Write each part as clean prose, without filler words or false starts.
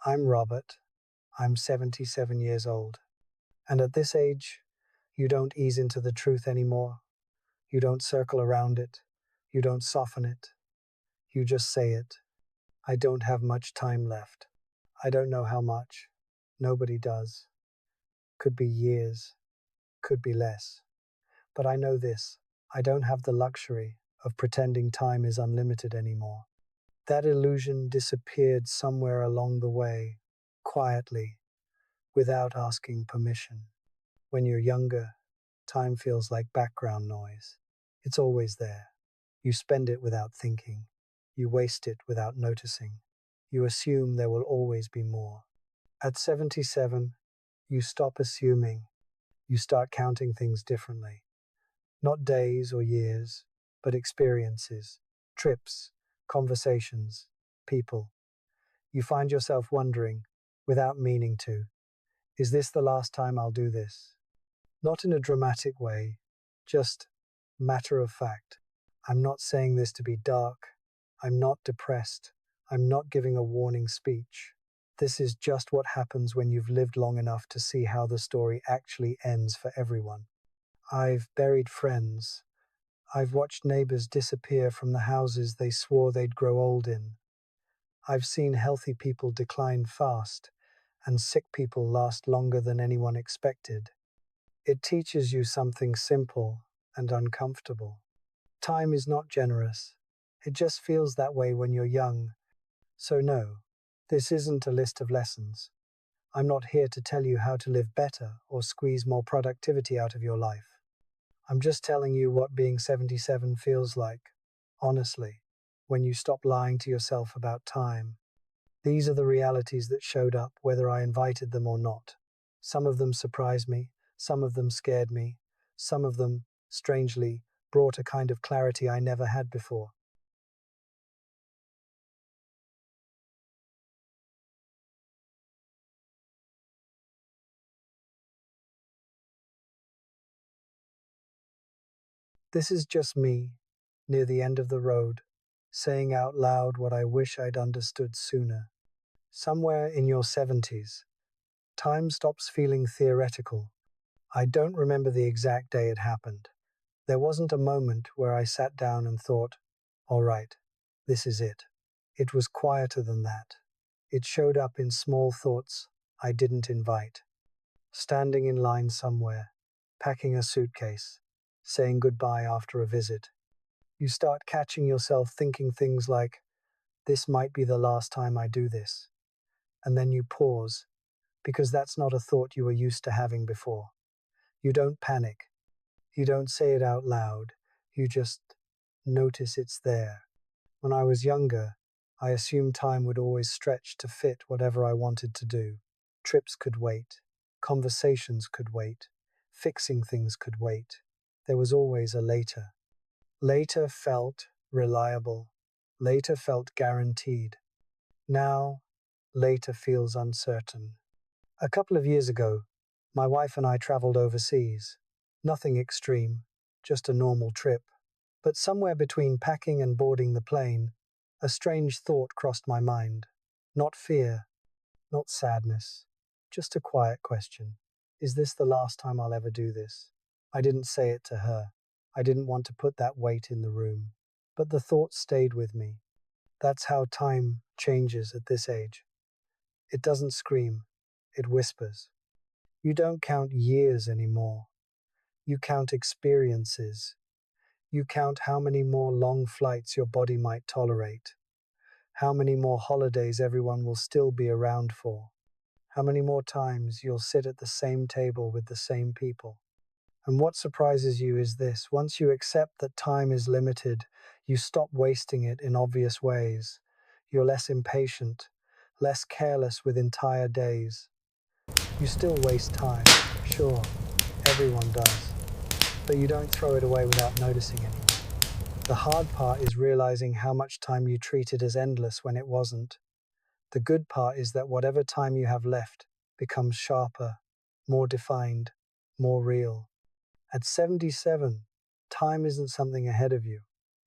I'm Robert. I'm 77 years old. And at this age, you don't ease into the truth anymore. You don't circle around it. You don't soften it. You just say it. I don't have much time left. I don't know how much. Nobody does. Could be years. Could be less. But I know this. I don't have the luxury of pretending time is unlimited anymore. That illusion disappeared somewhere along the way, quietly, without asking permission. When you're younger, time feels like background noise. It's always there. You spend it without thinking. You waste it without noticing. You assume there will always be more. At 77, you stop assuming. You start counting things differently. Not days or years, but experiences, trips, conversations, people. You find yourself wondering, without meaning to, is this the last time I'll do this? Not in a dramatic way, just matter of fact. I'm not saying this to be dark. I'm not depressed. I'm not giving a warning speech. This is just what happens when you've lived long enough to see how the story actually ends for everyone. I've buried friends. I've watched neighbors disappear from the houses they swore they'd grow old in. I've seen healthy people decline fast and sick people last longer than anyone expected. It teaches you something simple and uncomfortable. Time is not generous. It just feels that way when you're young. So no, this isn't a list of lessons. I'm not here to tell you how to live better or squeeze more productivity out of your life. I'm just telling you what being 77 feels like, honestly, when you stop lying to yourself about time. These are the realities that showed up whether I invited them or not. Some of them surprised me, some of them scared me, some of them, strangely, brought a kind of clarity I never had before. This is just me, near the end of the road, saying out loud what I wish I'd understood sooner. Somewhere in your 70s, time stops feeling theoretical. I don't remember the exact day it happened. There wasn't a moment where I sat down and thought, all right, this is it. It was quieter than that. It showed up in small thoughts I didn't invite. Standing in line somewhere, packing a suitcase, saying goodbye after a visit. You start catching yourself thinking things like, this might be the last time I do this. And then you pause, because that's not a thought you were used to having before. You don't panic. You don't say it out loud. You just notice it's there. When I was younger, I assumed time would always stretch to fit whatever I wanted to do. Trips could wait. Conversations could wait. Fixing things could wait. There was always a later. Later felt reliable. Later felt guaranteed. Now, later feels uncertain. A couple of years ago, my wife and I traveled overseas. Nothing extreme, just a normal trip. But somewhere between packing and boarding the plane, a strange thought crossed my mind. Not fear, not sadness, just a quiet question. Is this the last time I'll ever do this? I didn't say it to her. I didn't want to put that weight in the room. But the thought stayed with me. That's how time changes at this age. It doesn't scream, it whispers. You don't count years anymore. You count experiences. You count how many more long flights your body might tolerate, how many more holidays everyone will still be around for, how many more times you'll sit at the same table with the same people. And what surprises you is this: once you accept that time is limited, you stop wasting it in obvious ways. You're less impatient, less careless with entire days. You still waste time, sure, everyone does, but you don't throw it away without noticing anymore. The hard part is realizing how much time you treated as endless when it wasn't. The good part is that whatever time you have left becomes sharper, more defined, more real. At 77, time isn't something ahead of you,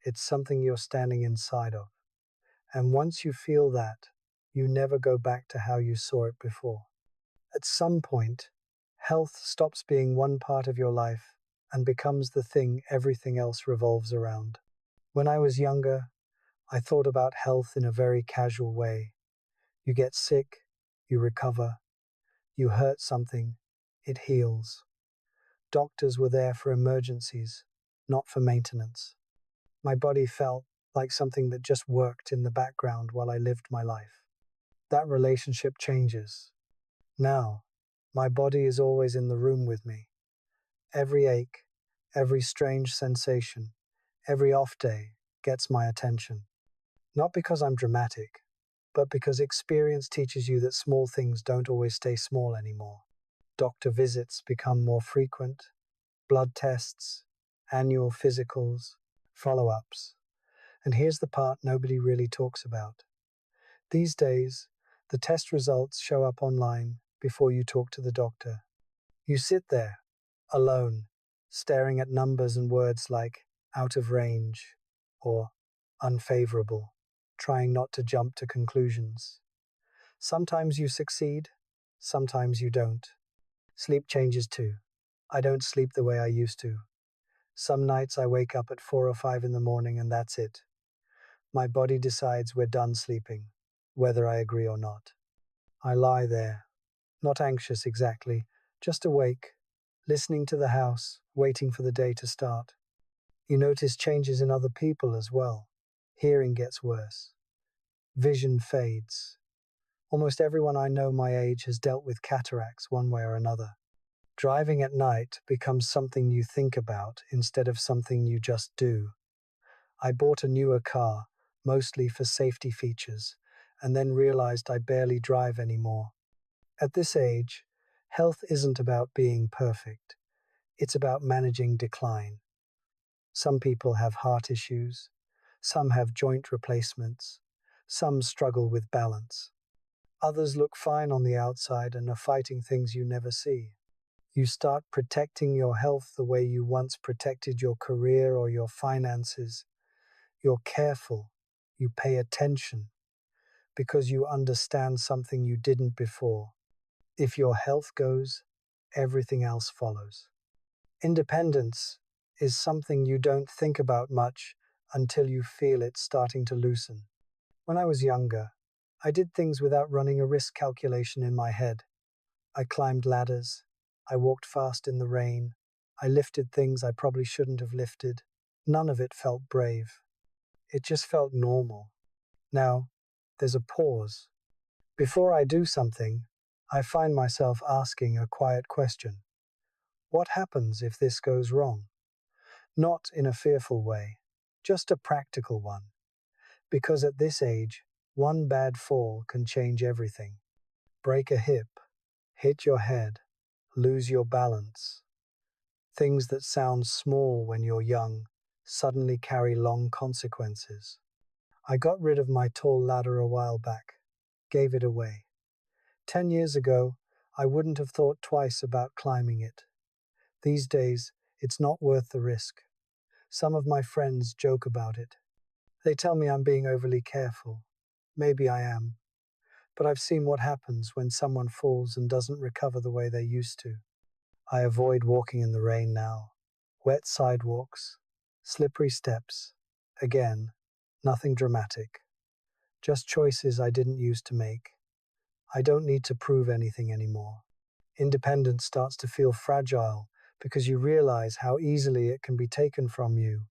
it's something you're standing inside of. And once you feel that, you never go back to how you saw it before. At some point, health stops being one part of your life and becomes the thing everything else revolves around. When I was younger, I thought about health in a very casual way. You get sick, you recover, you hurt something, it heals. Doctors were there for emergencies, not for maintenance. My body felt like something that just worked in the background while I lived my life. That relationship changes. Now, my body is always in the room with me. Every ache, every strange sensation, every off day gets my attention. Not because I'm dramatic, but because experience teaches you that small things don't always stay small anymore. Doctor visits become more frequent, blood tests, annual physicals, follow-ups. And here's the part nobody really talks about. These days, the test results show up online before you talk to the doctor. You sit there, alone, staring at numbers and words like out of range or unfavorable, trying not to jump to conclusions. Sometimes you succeed, sometimes you don't. Sleep changes too. I don't sleep the way I used to. Some nights I wake up at 4 or 5 in the morning and that's it. My body decides we're done sleeping, whether I agree or not. I lie there, not anxious exactly, just awake, listening to the house, waiting for the day to start. You notice changes in other people as well. Hearing gets worse. Vision fades. Almost everyone I know my age has dealt with cataracts one way or another. Driving at night becomes something you think about instead of something you just do. I bought a newer car, mostly for safety features, and then realized I barely drive anymore. At this age, health isn't about being perfect. It's about managing decline. Some people have heart issues, some have joint replacements, some struggle with balance. Others look fine on the outside and are fighting things you never see. You start protecting your health the way you once protected your career or your finances. You're careful, you pay attention, because you understand something you didn't before. If your health goes, everything else follows. Independence is something you don't think about much until you feel it starting to loosen. When I was younger, I did things without running a risk calculation in my head. I climbed ladders, I walked fast in the rain, I lifted things I probably shouldn't have lifted. None of it felt brave. It just felt normal. Now, there's a pause. Before I do something, I find myself asking a quiet question. What happens if this goes wrong? Not in a fearful way, just a practical one. Because at this age, one bad fall can change everything. Break a hip, hit your head, lose your balance. Things that sound small when you're young suddenly carry long consequences. I got rid of my tall ladder a while back, gave it away. 10 years ago, I wouldn't have thought twice about climbing it. These days, it's not worth the risk. Some of my friends joke about it. They tell me I'm being overly careful. Maybe I am. But I've seen what happens when someone falls and doesn't recover the way they used to. I avoid walking in the rain now. Wet sidewalks, slippery steps. Again, nothing dramatic. Just choices I didn't used to make. I don't need to prove anything anymore. Independence starts to feel fragile because you realize how easily it can be taken from you,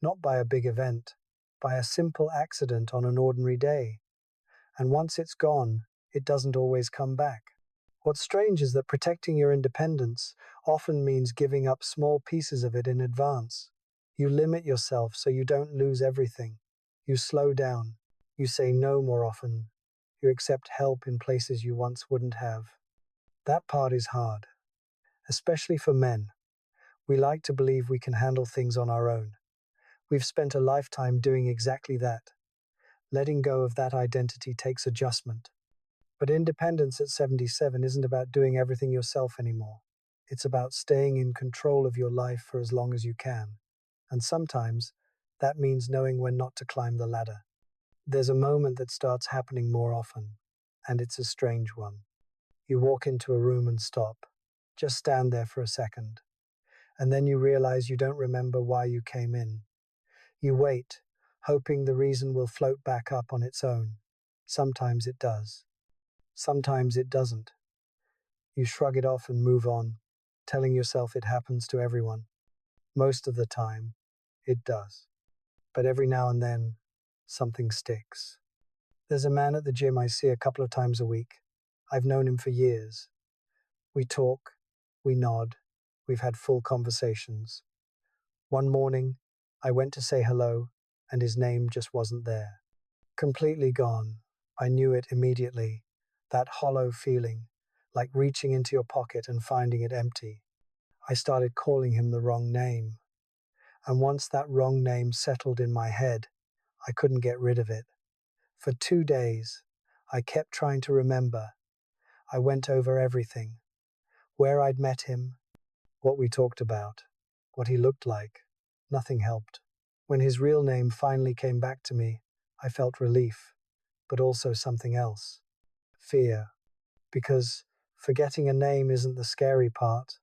not by a big event, by a simple accident on an ordinary day. And once it's gone, it doesn't always come back. What's strange is that protecting your independence often means giving up small pieces of it in advance. You limit yourself so you don't lose everything. You slow down. You say no more often. You accept help in places you once wouldn't have. That part is hard, especially for men. We like to believe we can handle things on our own. We've spent a lifetime doing exactly that. Letting go of that identity takes adjustment. But independence at 77 isn't about doing everything yourself anymore. It's about staying in control of your life for as long as you can. And sometimes, that means knowing when not to climb the ladder. There's a moment that starts happening more often. and it's a strange one. You walk into a room and stop. Just stand there for a second. And then you realize you don't remember why you came in. You wait, hoping the reason will float back up on its own. Sometimes it does. Sometimes it doesn't. You shrug it off and move on, telling yourself it happens to everyone. Most of the time, it does. But every now and then, something sticks. There's a man at the gym I see a couple of times a week. I've known him for years. We talk, we nod, we've had full conversations. One morning, I went to say hello, and his name just wasn't there. Completely gone. I knew it immediately. That hollow feeling, like reaching into your pocket and finding it empty. I started calling him the wrong name. And once that wrong name settled in my head, I couldn't get rid of it. For 2 days, I kept trying to remember. I went over everything. Where I'd met him, what we talked about, what he looked like. Nothing helped. When his real name finally came back to me, I felt relief, but also something else. Fear. Because forgetting a name isn't the scary part.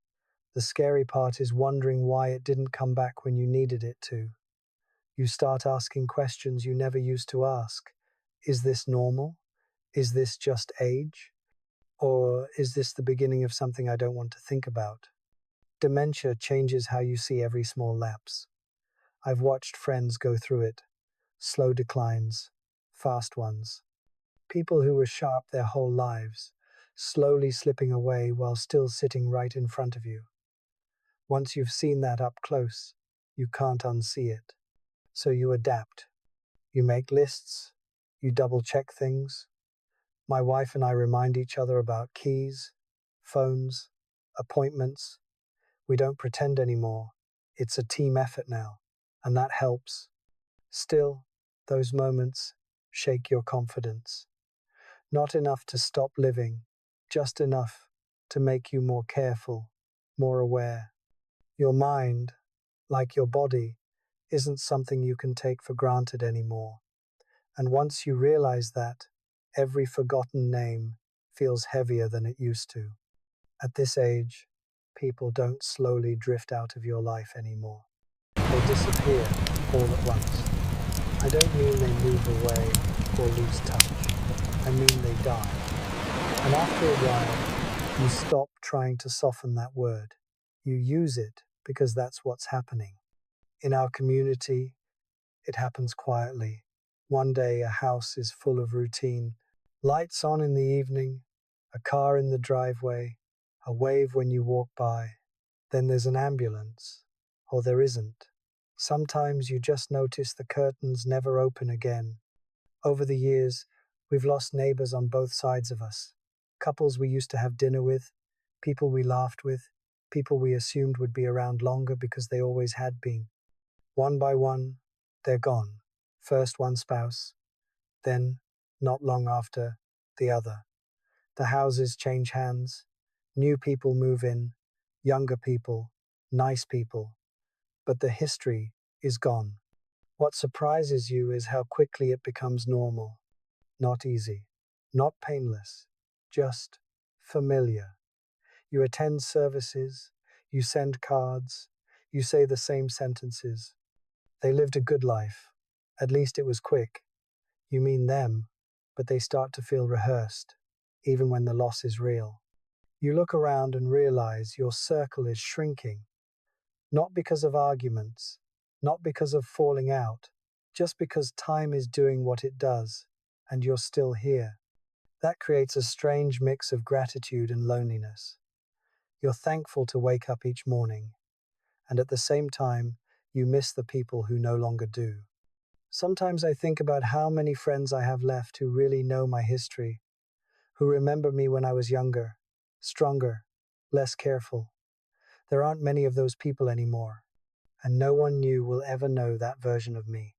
The scary part is wondering why it didn't come back when you needed it to. You start asking questions you never used to ask. Is this normal? Is this just age? Or is this the beginning of something I don't want to think about? Dementia changes how you see every small lapse. I've watched friends go through it. Slow declines, fast ones. People who were sharp their whole lives, slowly slipping away while still sitting right in front of you. Once you've seen that up close, you can't unsee it. So you adapt. You make lists. You double check things. My wife and I remind each other about keys, phones, appointments. We don't pretend anymore. It's a team effort now, and that helps. Still, those moments shake your confidence. Not enough to stop living, just enough to make you more careful, more aware. Your mind, like your body, isn't something you can take for granted anymore. And once you realize that, every forgotten name feels heavier than it used to. At this age, people don't slowly drift out of your life anymore. They disappear all at once. I don't mean they move away or lose touch. I mean they die. And after a while, you stop trying to soften that word. You use it because that's what's happening. In our community, it happens quietly. One day, a house is full of routine. Lights on in the evening, a car in the driveway, a wave when you walk by. Then there's an ambulance, or there isn't. Sometimes you just notice the curtains never open again. Over the years, we've lost neighbors on both sides of us. Couples we used to have dinner with, people we laughed with, people we assumed would be around longer because they always had been. One by one, they're gone. First one spouse, then, not long after, the other. The houses change hands, new people move in, younger people, nice people. But the history is gone. What surprises you is how quickly it becomes normal. Not easy, not painless, just familiar. You attend services, you send cards, you say the same sentences. They lived a good life. At least it was quick. You mean them, but they start to feel rehearsed, even when the loss is real. You look around and realize your circle is shrinking. Not because of arguments, not because of falling out, just because time is doing what it does, and you're still here. That creates a strange mix of gratitude and loneliness. You're thankful to wake up each morning, and at the same time, you miss the people who no longer do. Sometimes I think about how many friends I have left who really know my history, who remember me when I was younger, stronger, less careful. There aren't many of those people anymore, and no one new will ever know that version of me.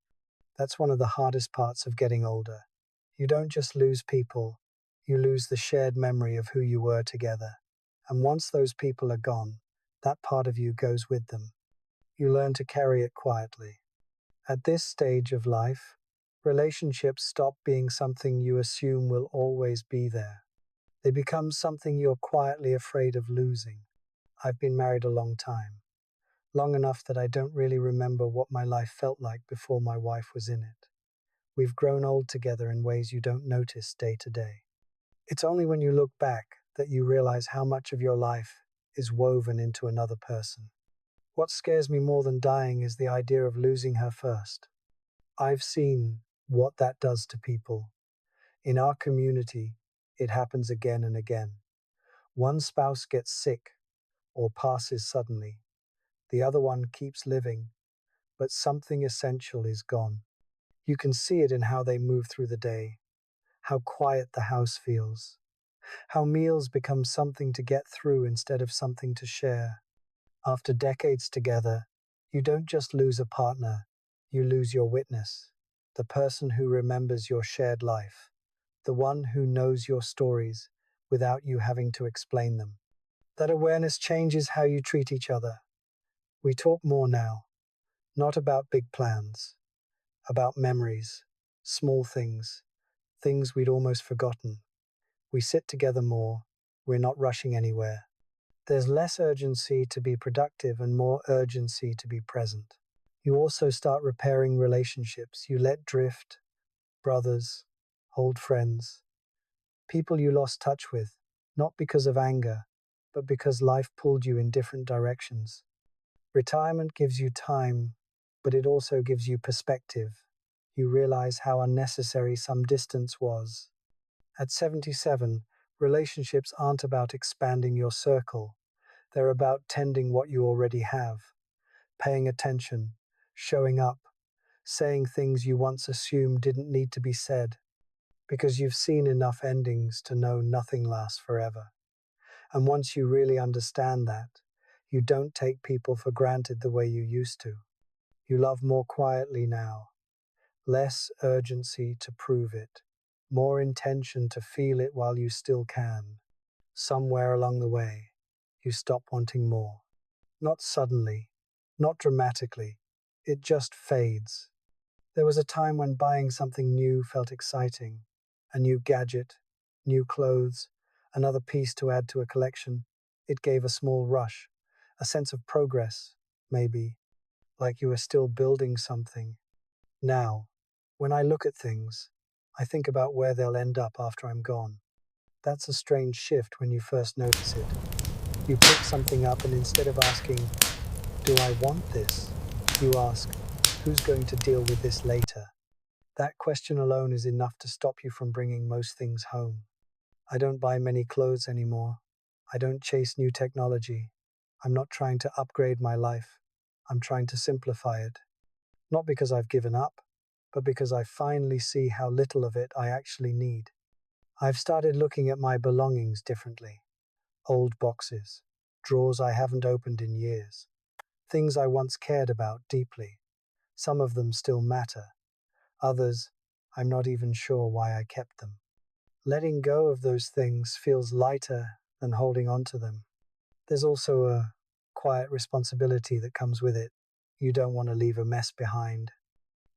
That's one of the hardest parts of getting older. You don't just lose people, you lose the shared memory of who you were together. And once those people are gone, that part of you goes with them. You learn to carry it quietly. At this stage of life, Relationships stop being something you assume will always be there. They become something you're quietly afraid of losing. I've been married a long time, long enough that I don't really remember what my life felt like before my wife was in it. We've grown old together in ways you don't notice day to day. It's only when you look back that you realize how much of your life is woven into another person. What scares me more than dying is the idea of losing her first. I've seen what that does to people. In our community, it happens again and again. One spouse gets sick or passes suddenly. The other one keeps living, but something essential is gone. You can see it in how they move through the day, how quiet the house feels, how meals become something to get through instead of something to share. After decades together, you don't just lose a partner, you lose your witness, the person who remembers your shared life, the one who knows your stories without you having to explain them. That awareness changes how you treat each other. We talk more now, not about big plans, about memories, small things, things we'd almost forgotten. We sit together more, we're not rushing anywhere. There's less urgency to be productive and more urgency to be present. You also start repairing relationships you let drift, brothers, old friends, people you lost touch with, not because of anger, but because life pulled you in different directions. Retirement gives you time, but it also gives you perspective. You realize how unnecessary some distance was. At 77, relationships aren't about expanding your circle. They're about tending what you already have, paying attention, showing up, saying things you once assumed didn't need to be said, because you've seen enough endings to know nothing lasts forever. And once you really understand that, you don't take people for granted the way you used to. You love more quietly now, less urgency to prove it, more intention to feel it while you still can. Somewhere along the way, you stop wanting more. Not suddenly, not dramatically, it just fades. There was a time when buying something new felt exciting. A new gadget, new clothes, another piece to add to a collection. It gave a small rush, a sense of progress, maybe, like you were still building something. Now, when I look at things, I think about where they'll end up after I'm gone. That's a strange shift when you first notice it. You pick something up and instead of asking, "Do I want this?" you ask, "Who's going to deal with this later?" That question alone is enough to stop you from bringing most things home. I don't buy many clothes anymore. I don't chase new technology. I'm not trying to upgrade my life. I'm trying to simplify it. Not because I've given up, but because I finally see how little of it I actually need. I've started looking at my belongings differently. Old boxes, drawers I haven't opened in years, things I once cared about deeply. Some of them still matter. Others, I'm not even sure why I kept them. Letting go of those things feels lighter than holding on to them. There's also a quiet responsibility that comes with it. You don't want to leave a mess behind.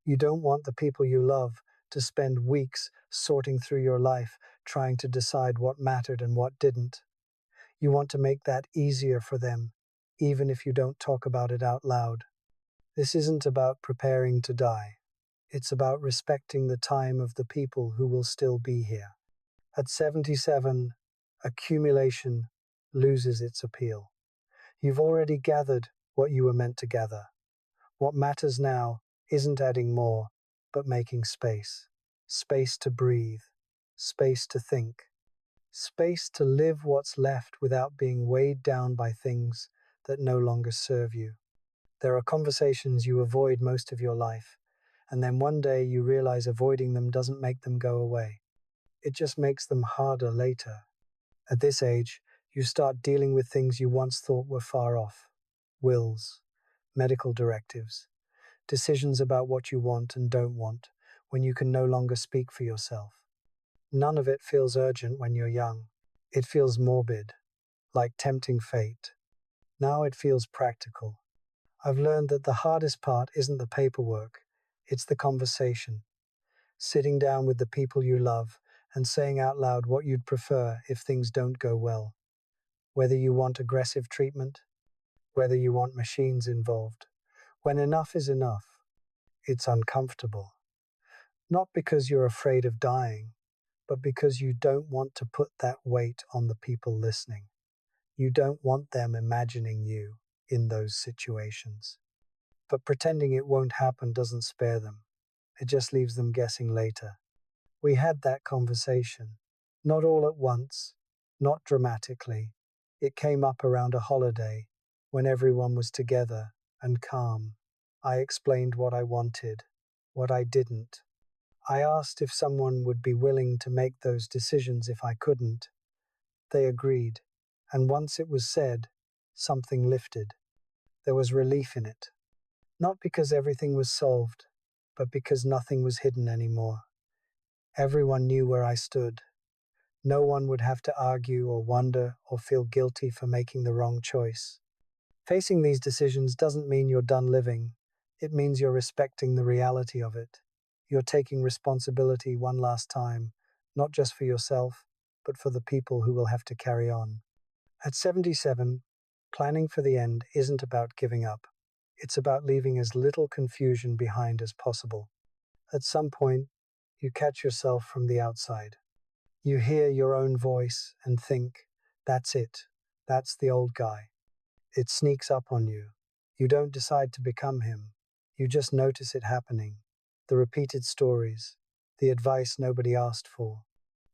You don't want the people you love to spend weeks sorting through your life, trying to decide what mattered and what didn't. You want to make that easier for them, even if you don't talk about it out loud. This isn't about preparing to die. It's about respecting the time of the people who will still be here. At 77, accumulation loses its appeal. You've already gathered what you were meant to gather. What matters now isn't adding more, but making space. Space to breathe, space to think, space to live what's left without being weighed down by things that no longer serve you. There are conversations you avoid most of your life, and then one day you realize avoiding them doesn't make them go away. It just makes them harder later. At this age, you start dealing with things you once thought were far off. Wills, medical directives, decisions about what you want and don't want when you can no longer speak for yourself. None of it feels urgent when you're young. It feels morbid, like tempting fate. Now it feels practical. I've learned that the hardest part isn't the paperwork, it's the conversation. sitting down with the people you love and saying out loud what you'd prefer if things don't go well. Whether you want aggressive treatment, whether you want machines involved. When enough is enough, it's uncomfortable. Not because you're afraid of dying, but because you don't want to put that weight on the people listening. You don't want them imagining you in those situations. But pretending it won't happen doesn't spare them. It just leaves them guessing later. We had that conversation. Not all at once, not dramatically. It came up around a holiday when everyone was together and calm. I explained what I wanted, what I didn't. I asked if someone would be willing to make those decisions if I couldn't. They agreed, and once it was said, something lifted. There was relief in it. Not because everything was solved, but because nothing was hidden anymore. Everyone knew where I stood. No one would have to argue or wonder or feel guilty for making the wrong choice. Facing these decisions doesn't mean you're done living. It means you're respecting the reality of it. You're taking responsibility one last time, not just for yourself, but for the people who will have to carry on. At 77, planning for the end isn't about giving up. It's about leaving as little confusion behind as possible. At some point, you catch yourself from the outside. You hear your own voice and think, that's it. That's the old guy. It sneaks up on you. You don't decide to become him. You just notice it happening. The repeated stories, the advice nobody asked for,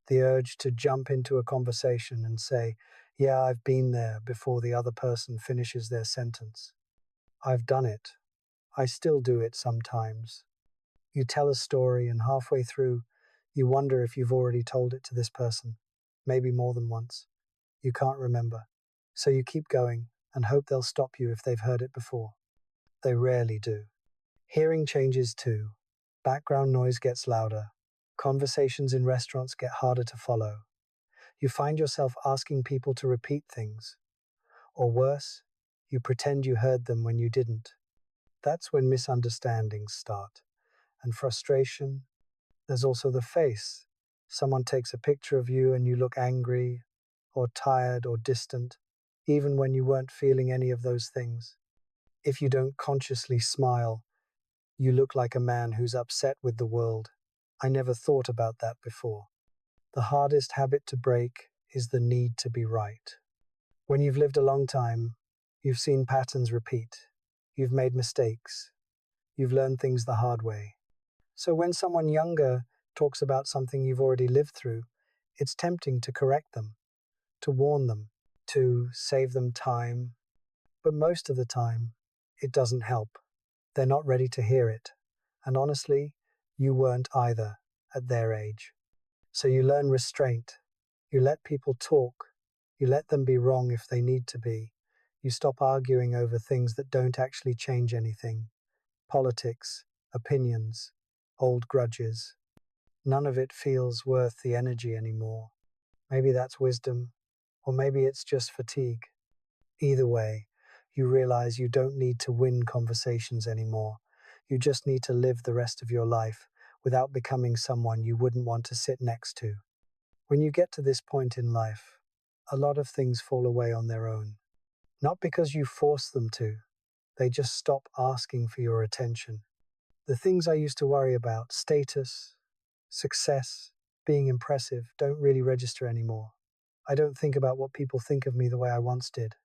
the urge to jump into a conversation and say, yeah, I've been there before the other person finishes their sentence. I've done it. I still do it sometimes. You tell a story and halfway through, you wonder if you've already told it to this person, maybe more than once. You can't remember. So you keep going and hope they'll stop you if they've heard it before. They rarely do. Hearing changes too. Background noise gets louder. Conversations in restaurants get harder to follow. You find yourself asking people to repeat things. Or worse, you pretend you heard them when you didn't. That's when misunderstandings start. And frustration. There's also the face. Someone takes a picture of you and you look angry, or tired, or distant, even when you weren't feeling any of those things. If you don't consciously smile, you look like a man who's upset with the world. I never thought about that before. The hardest habit to break is the need to be right. When you've lived a long time, you've seen patterns repeat. You've made mistakes. You've learned things the hard way. So when someone younger talks about something you've already lived through, it's tempting to correct them, to warn them, to save them time. But most of the time, it doesn't help. They're not ready to hear it. And honestly, you weren't either at their age. So you learn restraint. You let people talk. You let them be wrong if they need to be. You stop arguing over things that don't actually change anything. Politics, opinions, old grudges. None of it feels worth the energy anymore. Maybe that's wisdom, or maybe it's just fatigue. Either way, you realize you don't need to win conversations anymore. You just need to live the rest of your life without becoming someone you wouldn't want to sit next to. When you get to this point in life, a lot of things fall away on their own. Not because you force them to, they just stop asking for your attention. The things I used to worry about, status, success, being impressive, don't really register anymore. I don't think about what people think of me the way I once did.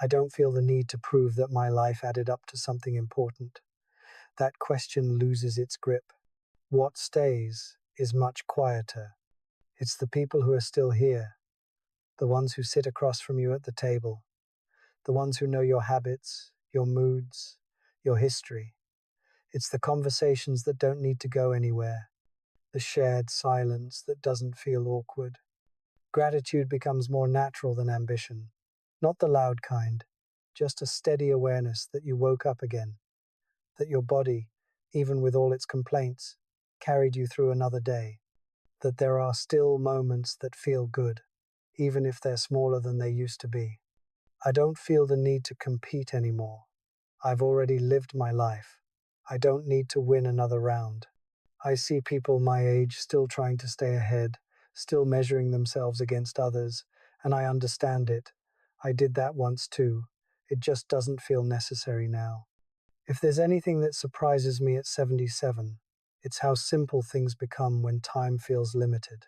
I don't feel the need to prove that my life added up to something important. That question loses its grip. What stays is much quieter. It's the people who are still here, the ones who sit across from you at the table, the ones who know your habits, your moods, your history. It's the conversations that don't need to go anywhere, the shared silence that doesn't feel awkward. Gratitude becomes more natural than ambition, not the loud kind, just a steady awareness that you woke up again, that your body, even with all its complaints, carried you through another day, that there are still moments that feel good, even if they're smaller than they used to be. I don't feel the need to compete anymore. I've already lived my life. I don't need to win another round. I see people my age still trying to stay ahead, still measuring themselves against others, and I understand it. I did that once too. It just doesn't feel necessary now. If there's anything that surprises me at 77, it's how simple things become when time feels limited.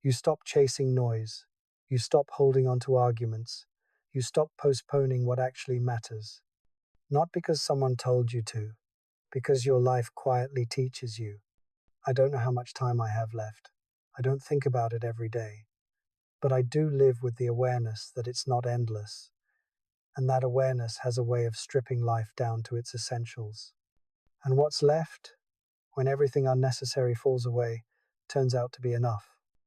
You stop chasing noise. You stop holding on to arguments. You stop postponing what actually matters. Not because someone told you to, because your life quietly teaches you. I don't know how much time I have left. I don't think about it every day. But I do live with the awareness that it's not endless, and that awareness has a way of stripping life down to its essentials. And what's left, when everything unnecessary falls away, turns out to be enough.